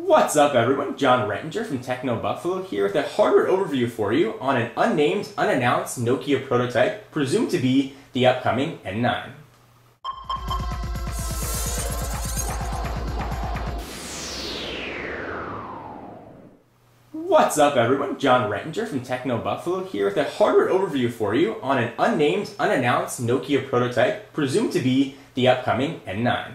What's up everyone, John Rettinger from Techno Buffalo here with a hardware overview for you on an unnamed, unannounced Nokia prototype presumed to be the upcoming N9. What's up everyone, John Rettinger from Techno Buffalo here with a hardware overview for you on an unnamed, unannounced Nokia prototype presumed to be the upcoming N9.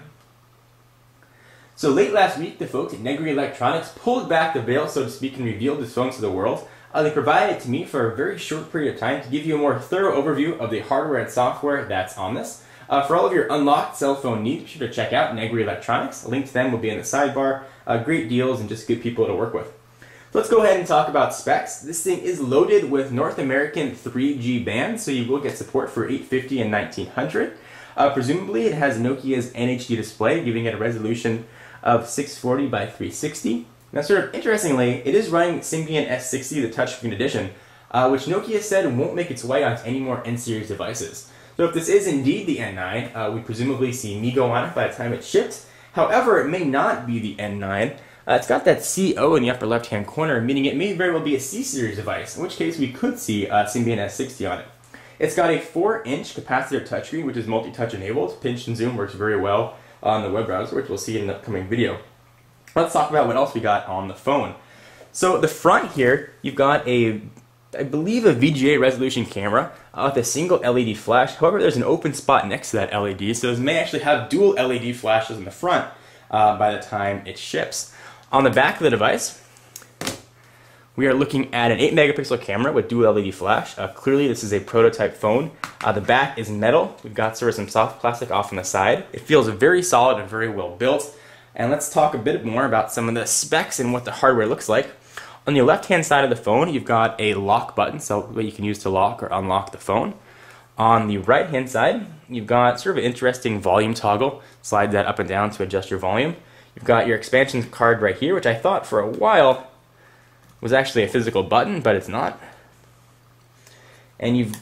So late last week, the folks at Negri Electronics pulled back the veil, so to speak, and revealed this phone to the world. They provided it to me for a very short period of time to give you a more thorough overview of the hardware and software that's on this. For all of your unlocked cell phone needs, be sure to check out Negri Electronics. A link to them will be in the sidebar. Great deals and just good people to work with. So let's go ahead and talk about specs. This thing is loaded with North American 3G bands, so you will get support for 850 and 1900. Presumably it has Nokia's NHD display, giving it a resolution of 640 by 360. Now sort of interestingly, it is running Symbian S60, the touchscreen edition, which Nokia said won't make its way onto any more N-series devices. So if this is indeed the N9, we presumably see MeeGo on it by the time it's shipped. However, it may not be the N9. It's got that CO in the upper left-hand corner, meaning it may very well be a C-series device, in which case we could see Symbian S60 on it. It's got a 4-inch capacitive touchscreen, which is multi-touch enabled. Pinch and zoom works very well on the web browser, which we'll see in an upcoming video. Let's talk about what else we got on the phone. So the front here, you've got I believe a VGA resolution camera with a single LED flash. However, there's an open spot next to that LED, so this may actually have dual LED flashes in the front by the time it ships. On the back of the device, we are looking at an 8-megapixel camera with dual LED flash. Clearly this is a prototype phone. The back is metal. We've got sort of some soft plastic off on the side. It feels very solid and very well built. And let's talk a bit more about some of the specs and what the hardware looks like. On the left-hand side of the phone, you've got a lock button, so what you can use to lock or unlock the phone. On the right-hand side, you've got sort of an interesting volume toggle. Slide that up and down to adjust your volume. You've got your expansion card right here, which I thought for a while was actually a physical button, but it's not. And you've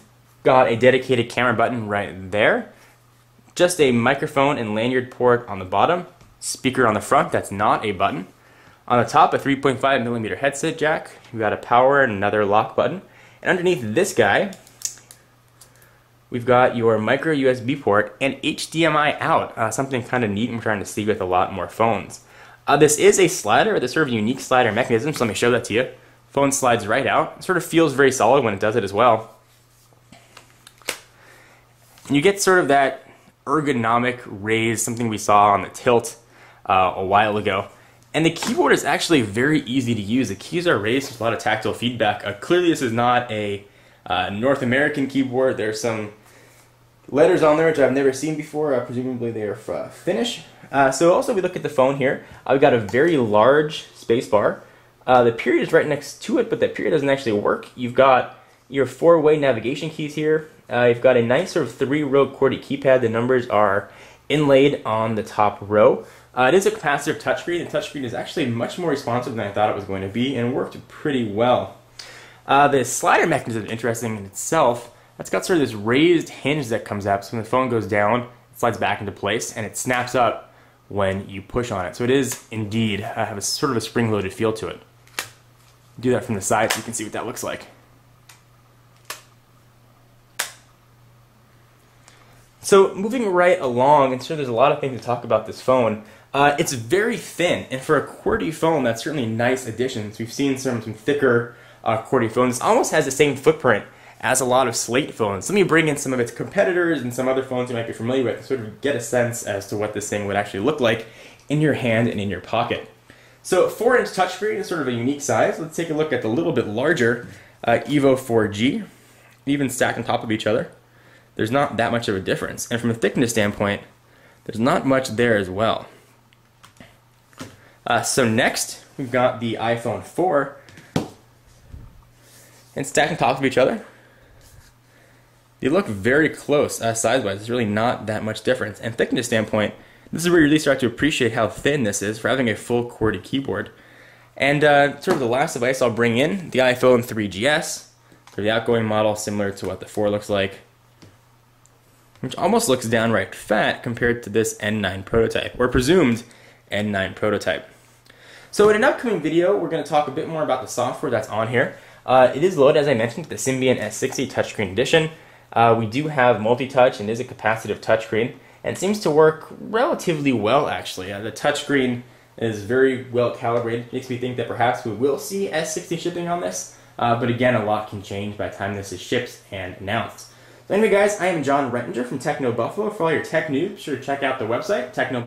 got a dedicated camera button right there. Just a microphone and lanyard port on the bottom. Speaker on the front, that's not a button. On the top, a 3.5mm headset jack. You've got a power and another lock button. And underneath this guy, we've got your micro USB port and HDMI out. Something kind of neat and we're trying to see with a lot more phones. This is a slider, this sort of unique slider mechanism, so let me show that to you. Phone slides right out. It sort of feels very solid when it does it as well. And you get sort of that ergonomic raise, something we saw on the Tilt a while ago. And the keyboard is actually very easy to use. The keys are raised with a lot of tactile feedback. Clearly this is not a North American keyboard. There's some letters on there which I've never seen before. Presumably they are Finnish. So also we look at the phone here. We've got a very large space bar. The period is right next to it, but that period doesn't actually work. You've got your 4-way navigation keys here. You've got a nice sort of 3-row QWERTY keypad. The numbers are inlaid on the top row. It is a capacitive touchscreen. The touchscreen is actually much more responsive than I thought it was going to be and worked pretty well. The slider mechanism is interesting in itself. It's got sort of this raised hinge that comes up, so when the phone goes down, it slides back into place and it snaps up when you push on it. So it is indeed have a sort of a spring-loaded feel to it. Do that from the side so you can see what that looks like. So moving right along, and sure there's a lot of things to talk about this phone. It's very thin, and for a QWERTY phone, that's certainly a nice addition. So we've seen some thicker QWERTY phones. It almost has the same footprint as a lot of Slate phones. Let me bring in some of its competitors and some other phones you might be familiar with to sort of get a sense as to what this thing would actually look like in your hand and in your pocket. So 4-inch touchscreen is sort of a unique size. Let's take a look at the little bit larger Evo 4G. Even stacked on top of each other, there's not that much of a difference. And from a thickness standpoint, there's not much there as well. So next, we've got the iPhone 4. And stacked on top of each other, they look very close size-wise. There's really not that much difference. And thickness standpoint, this is where you really start to appreciate how thin this is for having a full QWERTY keyboard. And sort of the last device I'll bring in, the iPhone 3GS, for the outgoing model, similar to what the 4 looks like, which almost looks downright fat compared to this N9 prototype, or presumed N9 prototype. So in an upcoming video, we're going to talk a bit more about the software that's on here. It is loaded, as I mentioned, the Symbian S60 Touchscreen Edition. We do have multi-touch and is a capacitive touchscreen, and seems to work relatively well, actually. The touchscreen is very well calibrated. Makes me think that perhaps we will see S60 shipping on this, but again, a lot can change by the time this is shipped and announced. So anyway, guys, I am John Rettinger from Techno Buffalo. For all your tech news, be sure to check out the website, Techno